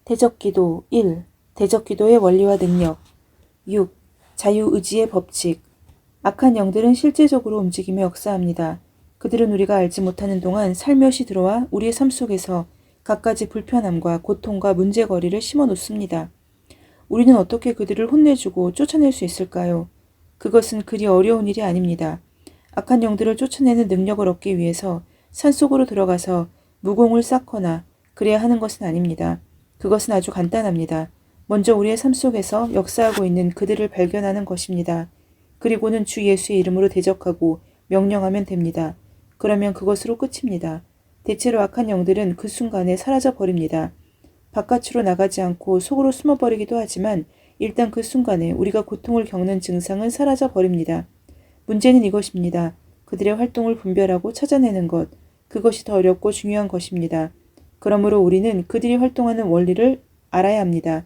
대적기도 1. 대적기도의 원리와 능력. 6. 자유의지의 법칙. 악한 영들은 실제적으로 움직이며 역사합니다. 그들은 우리가 알지 못하는 동안 살며시 들어와 우리의 삶 속에서 갖가지 불편함과 고통과 문제거리를 심어 놓습니다. 우리는 어떻게 그들을 혼내주고 쫓아낼 수 있을까요? 그것은 그리 어려운 일이 아닙니다. 악한 영들을 쫓아내는 능력을 얻기 위해서 산속으로 들어가서 무공을 쌓거나 그래야 하는 것은 아닙니다. 그것은 아주 간단합니다. 먼저 우리의 삶 속에서 역사하고 있는 그들을 발견하는 것입니다. 그리고는 주 예수의 이름으로 대적하고 명령하면 됩니다. 그러면 그것으로 끝입니다. 대체로 악한 영들은 그 순간에 사라져 버립니다. 바깥으로 나가지 않고 속으로 숨어버리기도 하지만 일단 그 순간에 우리가 고통을 겪는 증상은 사라져 버립니다. 문제는 이것입니다. 그들의 활동을 분별하고 찾아내는 것, 그것이 더 어렵고 중요한 것입니다. 그러므로 우리는 그들이 활동하는 원리를 알아야 합니다.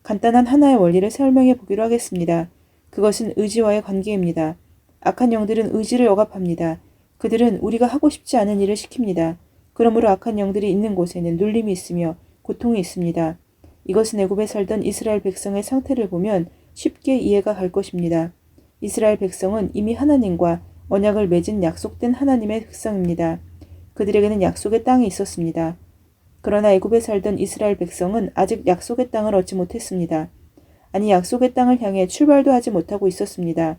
간단한 하나의 원리를 설명해 보기로 하겠습니다. 그것은 의지와의 관계입니다. 악한 영들은 의지를 억압합니다. 그들은 우리가 하고 싶지 않은 일을 시킵니다. 그러므로 악한 영들이 있는 곳에는 눌림이 있으며 고통이 있습니다. 이것은 애굽에 살던 이스라엘 백성의 상태를 보면 쉽게 이해가 갈 것입니다. 이스라엘 백성은 이미 하나님과 언약을 맺은 약속된 하나님의 백성입니다. 그들에게는 약속의 땅이 있었습니다. 그러나 애굽에 살던 이스라엘 백성은 아직 약속의 땅을 얻지 못했습니다. 아니 약속의 땅을 향해 출발도 하지 못하고 있었습니다.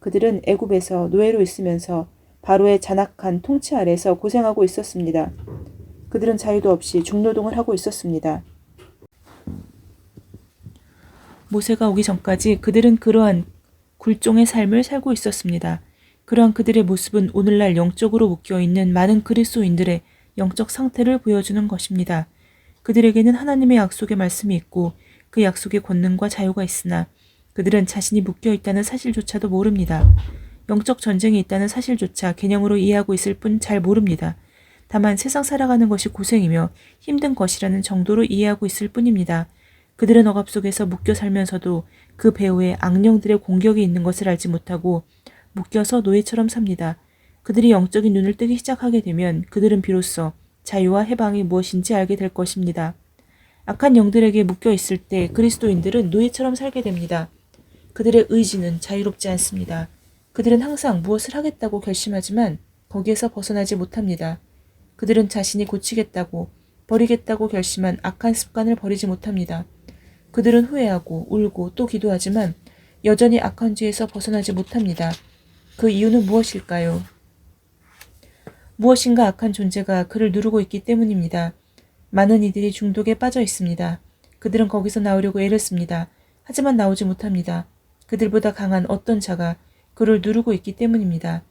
그들은 애굽에서 노예로 있으면서 바로의 잔악한 통치 아래서 고생하고 있었습니다. 그들은 자유도 없이 중노동을 하고 있었습니다. 모세가 오기 전까지 그들은 그러한 굴종의 삶을 살고 있었습니다. 그러한 그들의 모습은 오늘날 영적으로 묶여있는 많은 그리스도인들의 영적 상태를 보여주는 것입니다. 그들에게는 하나님의 약속의 말씀이 있고 그 약속의 권능과 자유가 있으나 그들은 자신이 묶여있다는 사실조차도 모릅니다. 영적 전쟁이 있다는 사실조차 개념으로 이해하고 있을 뿐 잘 모릅니다. 다만 세상 살아가는 것이 고생이며 힘든 것이라는 정도로 이해하고 있을 뿐입니다. 그들은 억압 속에서 묶여 살면서도 그 배후에 악령들의 공격이 있는 것을 알지 못하고 묶여서 노예처럼 삽니다. 그들이 영적인 눈을 뜨기 시작하게 되면 그들은 비로소 자유와 해방이 무엇인지 알게 될 것입니다. 악한 영들에게 묶여 있을 때 그리스도인들은 노예처럼 살게 됩니다. 그들의 의지는 자유롭지 않습니다. 그들은 항상 무엇을 하겠다고 결심하지만 거기에서 벗어나지 못합니다. 그들은 자신이 고치겠다고 버리겠다고 결심한 악한 습관을 버리지 못합니다. 그들은 후회하고 울고 또 기도하지만 여전히 악한 죄에서 벗어나지 못합니다. 그 이유는 무엇일까요? 무엇인가 악한 존재가 그를 누르고 있기 때문입니다. 많은 이들이 중독에 빠져 있습니다. 그들은 거기서 나오려고 애를 씁니다. 하지만 나오지 못합니다. 그들보다 강한 어떤 자가 그를 누르고 있기 때문입니다.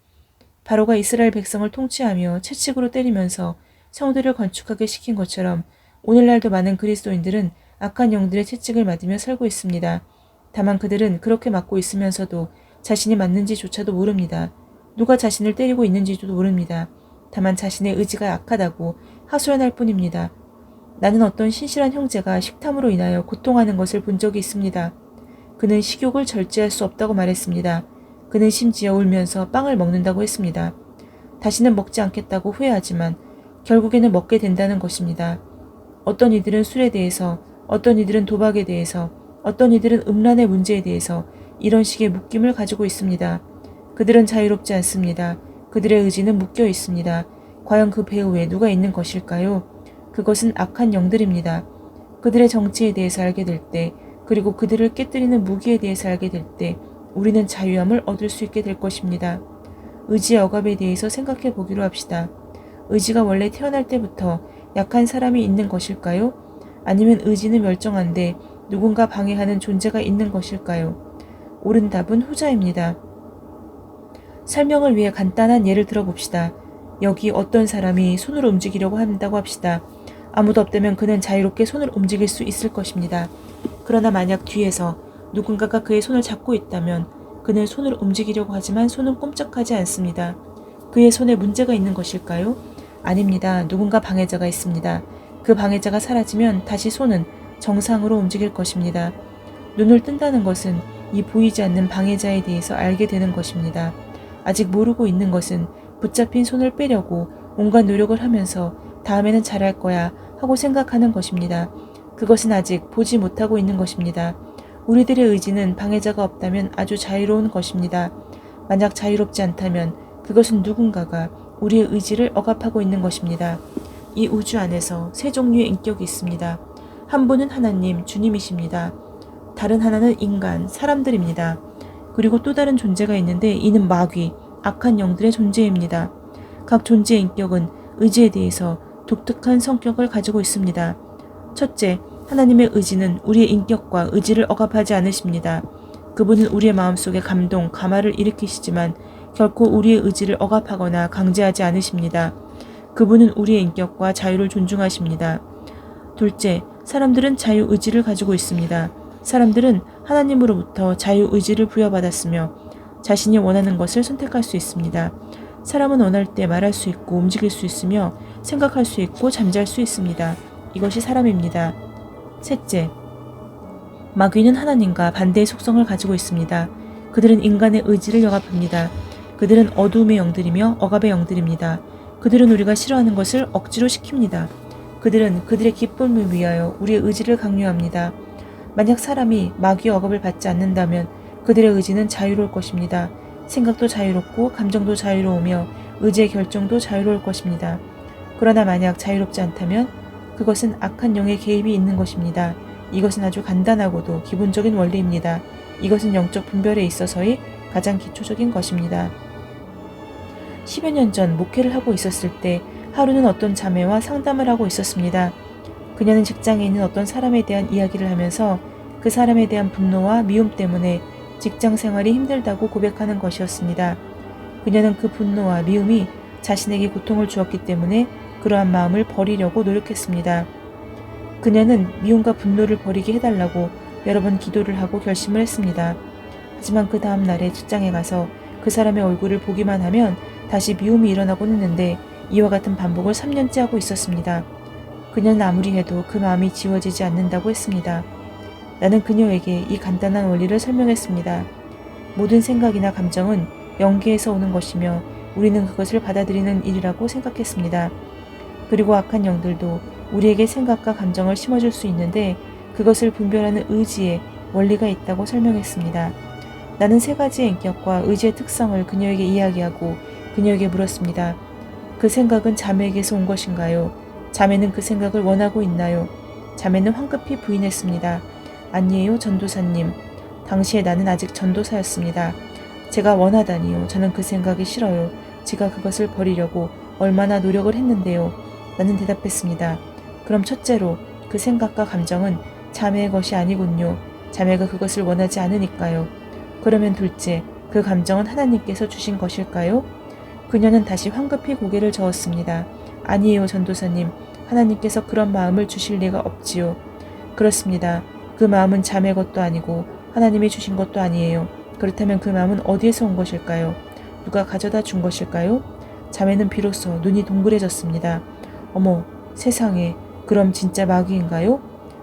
바로가 이스라엘 백성을 통치하며 채찍으로 때리면서 성들을 건축하게 시킨 것처럼 오늘날도 많은 그리스도인들은 악한 영들의 채찍을 맞으며 살고 있습니다. 다만 그들은 그렇게 맞고 있으면서도 자신이 맞는지조차도 모릅니다. 누가 자신을 때리고 있는지도 모릅니다. 다만 자신의 의지가 약하다고 하소연할 뿐입니다. 나는 어떤 신실한 형제가 식탐으로 인하여 고통하는 것을 본 적이 있습니다. 그는 식욕을 절제할 수 없다고 말했습니다. 그는 심지어 울면서 빵을 먹는다고 했습니다. 다시는 먹지 않겠다고 후회하지만 결국에는 먹게 된다는 것입니다. 어떤 이들은 술에 대해서, 어떤 이들은 도박에 대해서, 어떤 이들은 음란의 문제에 대해서 이런 식의 묶임을 가지고 있습니다. 그들은 자유롭지 않습니다. 그들의 의지는 묶여 있습니다. 과연 그 배후에 누가 있는 것일까요? 그것은 악한 영들입니다. 그들의 정체에 대해서 알게 될 때, 그리고 그들을 깨뜨리는 무기에 대해서 알게 될 때 우리는 자유함을 얻을 수 있게 될 것입니다. 의지의 억압에 대해서 생각해 보기로 합시다. 의지가 원래 태어날 때부터 약한 사람이 있는 것일까요? 아니면 의지는 멸정한데 누군가 방해하는 존재가 있는 것일까요? 옳은 답은 후자입니다. 설명을 위해 간단한 예를 들어봅시다. 여기 어떤 사람이 손을 움직이려고 한다고 합시다. 아무도 없다면 그는 자유롭게 손을 움직일 수 있을 것입니다. 그러나 만약 뒤에서 누군가가 그의 손을 잡고 있다면 그는 손을 움직이려고 하지만 손은 꼼짝하지 않습니다. 그의 손에 문제가 있는 것일까요? 아닙니다. 누군가 방해자가 있습니다. 그 방해자가 사라지면 다시 손은 정상으로 움직일 것입니다. 눈을 뜬다는 것은 이 보이지 않는 방해자에 대해서 알게 되는 것입니다. 아직 모르고 있는 것은 붙잡힌 손을 빼려고 온갖 노력을 하면서 다음에는 잘할 거야 하고 생각하는 것입니다. 그것은 아직 보지 못하고 있는 것입니다. 우리들의 의지는 방해자가 없다면 아주 자유로운 것입니다. 만약 자유롭지 않다면 그것은 누군가가 우리의 의지를 억압하고 있는 것입니다. 이 우주 안에서 세 종류의 인격이 있습니다. 한 분은 하나님, 주님이십니다. 다른 하나는 인간, 사람들입니다. 그리고 또 다른 존재가 있는데 이는 마귀, 악한 영들의 존재입니다. 각 존재의 인격은 의지에 대해서 독특한 성격을 가지고 있습니다. 첫째, 하나님의 의지는 우리의 인격과 의지를 억압하지 않으십니다. 그분은 우리의 마음속에 감동, 감화를 일으키시지만 결코 우리의 의지를 억압하거나 강제하지 않으십니다. 그분은 우리의 인격과 자유를 존중하십니다. 둘째, 사람들은 자유의지를 가지고 있습니다. 사람들은 하나님으로부터 자유의지를 부여받았으며 자신이 원하는 것을 선택할 수 있습니다. 사람은 원할 때 말할 수 있고 움직일 수 있으며 생각할 수 있고 잠잘 수 있습니다. 이것이 사람입니다. 셋째, 마귀는 하나님과 반대의 속성을 가지고 있습니다. 그들은 인간의 의지를 억압합니다. 그들은 어두움의 영들이며 억압의 영들입니다. 그들은 우리가 싫어하는 것을 억지로 시킵니다. 그들은 그들의 기쁨을 위하여 우리의 의지를 강요합니다. 만약 사람이 마귀의 억압을 받지 않는다면 그들의 의지는 자유로울 것입니다. 생각도 자유롭고 감정도 자유로우며 의지의 결정도 자유로울 것입니다. 그러나 만약 자유롭지 않다면 그것은 악한 영의 개입이 있는 것입니다. 이것은 아주 간단하고도 기본적인 원리입니다. 이것은 영적 분별에 있어서의 가장 기초적인 것입니다. 10여 년 전 목회를 하고 있었을 때 하루는 어떤 자매와 상담을 하고 있었습니다. 그녀는 직장에 있는 어떤 사람에 대한 이야기를 하면서 그 사람에 대한 분노와 미움 때문에 직장 생활이 힘들다고 고백하는 것이었습니다. 그녀는 그 분노와 미움이 자신에게 고통을 주었기 때문에 그러한 마음을 버리려고 노력했습니다. 그녀는 미움과 분노를 버리게 해달라고 여러 번 기도를 하고 결심을 했습니다. 하지만 그 다음 날에 직장에 가서 그 사람의 얼굴을 보기만 하면 다시 미움이 일어나곤 했는데 이와 같은 반복을 3년째 하고 있었습니다. 그녀는 아무리 해도 그 마음이 지워지지 않는다고 했습니다. 나는 그녀에게 이 간단한 원리를 설명했습니다. 모든 생각이나 감정은 영계에서 오는 것이며 우리는 그것을 받아들이는 일이라고 생각했습니다. 그리고 악한 영들도 우리에게 생각과 감정을 심어줄 수 있는데 그것을 분별하는 의지에 원리가 있다고 설명했습니다. 나는 세 가지의 인격과 의지의 특성을 그녀에게 이야기하고 그녀에게 물었습니다. 그 생각은 자매에게서 온 것인가요? 자매는 그 생각을 원하고 있나요? 자매는 황급히 부인했습니다. 아니에요, 전도사님. 당시에 나는 아직 전도사였습니다. 제가 원하다니요. 저는 그 생각이 싫어요. 제가 그것을 버리려고 얼마나 노력을 했는데요. 나는 대답했습니다. 그럼 첫째로 그 생각과 감정은 자매의 것이 아니군요. 자매가 그것을 원하지 않으니까요. 그러면 둘째, 그 감정은 하나님께서 주신 것일까요? 그녀는 다시 황급히 고개를 저었습니다. 아니에요, 전도사님. 하나님께서 그런 마음을 주실 리가 없지요. 그렇습니다. 그 마음은 자매 것도 아니고 하나님이 주신 것도 아니에요. 그렇다면 그 마음은 어디에서 온 것일까요? 누가 가져다 준 것일까요? 자매는 비로소 눈이 동그래졌습니다. 어머, 세상에, 그럼 진짜 마귀인가요?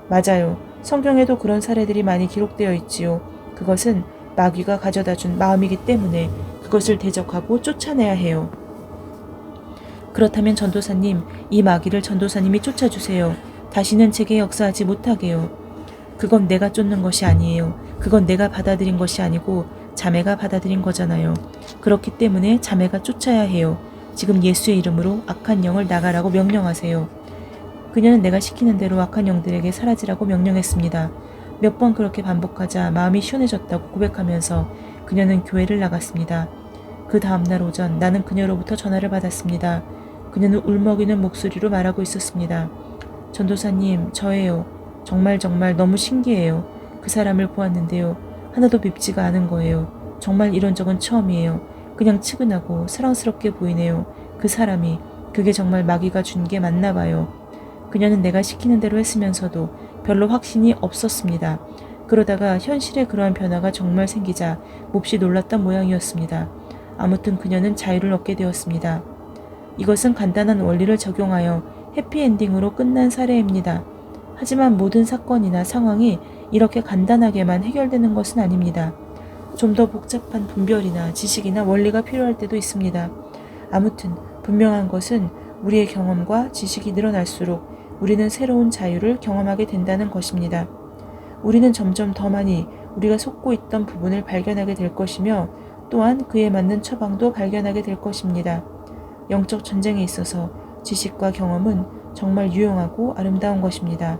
맞아요. 성경에도 그런 사례들이 많이 기록되어 있지요. 그것은 마귀가 가져다 준 마음이기 때문에 그것을 대적하고 쫓아내야 해요. 그렇다면 전도사님, 이 마귀를 전도사님이 쫓아주세요. 다시는 제게 역사하지 못하게요. 그건 내가 쫓는 것이 아니에요. 그건 내가 받아들인 것이 아니고 자매가 받아들인 거잖아요. 그렇기 때문에 자매가 쫓아야 해요. 지금 예수의 이름으로 악한 영을 나가라고 명령하세요. 그녀는 내가 시키는 대로 악한 영들에게 사라지라고 명령했습니다. 몇 번 그렇게 반복하자 마음이 시원해졌다고 고백하면서 그녀는 교회를 나갔습니다. 그 다음날 오전 나는 그녀로부터 전화를 받았습니다. 그녀는 울먹이는 목소리로 말하고 있었습니다. 전도사님, 저예요. 정말 너무 신기해요. 그 사람을 보았는데요. 하나도 밉지가 않은 거예요. 정말 이런 적은 처음이에요. 그냥 측은하고 사랑스럽게 보이네요. 그 사람이, 그게 정말 마귀가 준 게 맞나 봐요. 그녀는 내가 시키는 대로 했으면서도 별로 확신이 없었습니다. 그러다가 현실에 그러한 변화가 정말 생기자 몹시 놀랐던 모양이었습니다. 아무튼 그녀는 자유를 얻게 되었습니다. 이것은 간단한 원리를 적용하여 해피엔딩으로 끝난 사례입니다. 하지만 모든 사건이나 상황이 이렇게 간단하게만 해결되는 것은 아닙니다. 좀 더 복잡한 분별이나 지식이나 원리가 필요할 때도 있습니다. 아무튼 분명한 것은 우리의 경험과 지식이 늘어날수록 우리는 새로운 자유를 경험하게 된다는 것입니다. 우리는 점점 더 많이 우리가 속고 있던 부분을 발견하게 될 것이며 또한 그에 맞는 처방도 발견하게 될 것입니다. 영적 전쟁에 있어서 지식과 경험은 정말 유용하고 아름다운 것입니다.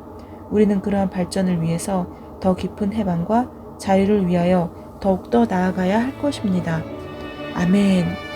우리는 그러한 발전을 위해서 더 깊은 해방과 자유를 위하여 더욱더 나아가야 할 것입니다. 아멘.